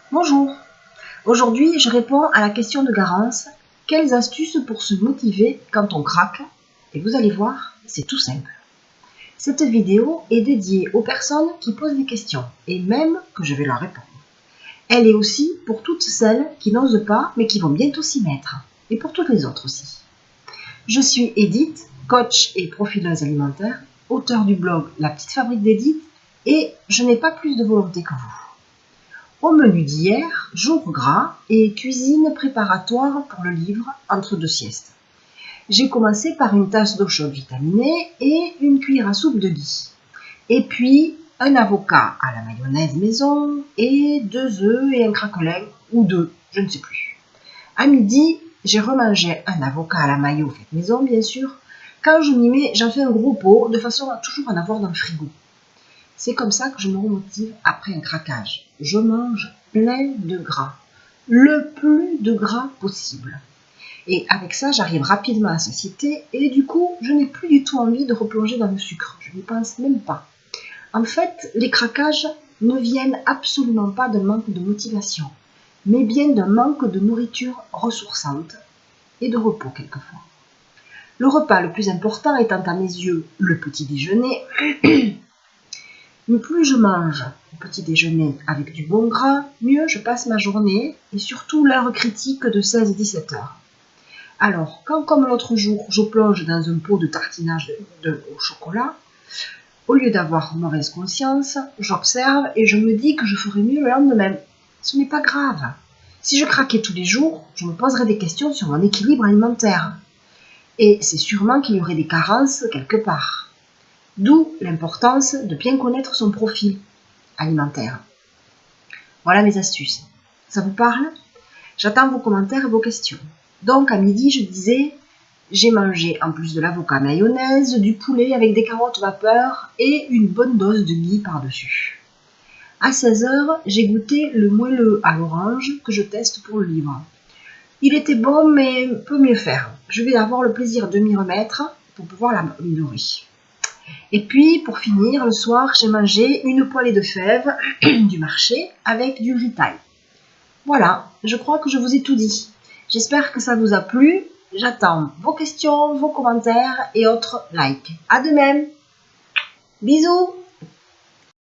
Bonjour, aujourd'hui je réponds à la question de Garance, quelles astuces pour se motiver quand on craque? Et vous allez voir, c'est tout simple. Cette vidéo est dédiée aux personnes qui posent des questions et même que je vais leur répondre. Elle est aussi pour toutes celles qui n'osent pas mais qui vont bientôt s'y mettre et pour toutes les autres aussi. Je suis Edith, coach et profileuse alimentaire, auteure du blog La Petite Fabrique d'Edith et je n'ai pas plus de volonté que vous. Au menu d'hier, jour gras et cuisine préparatoire pour le livre Entre deux siestes. J'ai commencé par une tasse d'eau chaude vitaminée et une cuillère à soupe de ghee. Et puis un avocat à la mayonnaise maison et 2 œufs et un craquelin, ou 2, je ne sais plus. À midi, j'ai remangé un avocat à la mayo fait maison bien sûr. Quand je m'y mets, j'en fais un gros pot de façon à toujours en avoir dans le frigo. C'est comme ça que je me remotive après un craquage. Je mange plein de gras, le plus de gras possible. Et avec ça, j'arrive rapidement à satiété et du coup, je n'ai plus du tout envie de replonger dans le sucre. Je n'y pense même pas. En fait, les craquages ne viennent absolument pas d'un manque de motivation, mais bien d'un manque de nourriture ressourçante et de repos quelquefois. Le repas le plus important étant à mes yeux le petit déjeuner. Mais plus je mange au petit déjeuner avec du bon gras, mieux je passe ma journée et surtout l'heure critique de 16-17 heures. Alors, quand comme l'autre jour, je plonge dans un pot de tartinage au chocolat, au lieu d'avoir mauvaise conscience, j'observe et je me dis que je ferai mieux le lendemain. Ce n'est pas grave. Si je craquais tous les jours, je me poserais des questions sur mon équilibre alimentaire. Et c'est sûrement qu'il y aurait des carences quelque part. D'où l'importance de bien connaître son profil alimentaire. Voilà mes astuces. Ça vous parle? J'attends vos commentaires et vos questions. Donc à midi, je disais, j'ai mangé en plus de l'avocat mayonnaise, du poulet avec des carottes vapeur et une bonne dose de ghee par-dessus. À 16 heures, j'ai goûté le moelleux à l'orange que je teste pour le livre. Il était bon mais peut mieux faire. Je vais avoir le plaisir de m'y remettre pour pouvoir l'améliorer. Et puis, pour finir, le soir, j'ai mangé une poêlée de fèves du marché avec du riz thaï. Voilà, je crois que je vous ai tout dit. J'espère que ça vous a plu. J'attends vos questions, vos commentaires et autres likes. À de même. Bisous.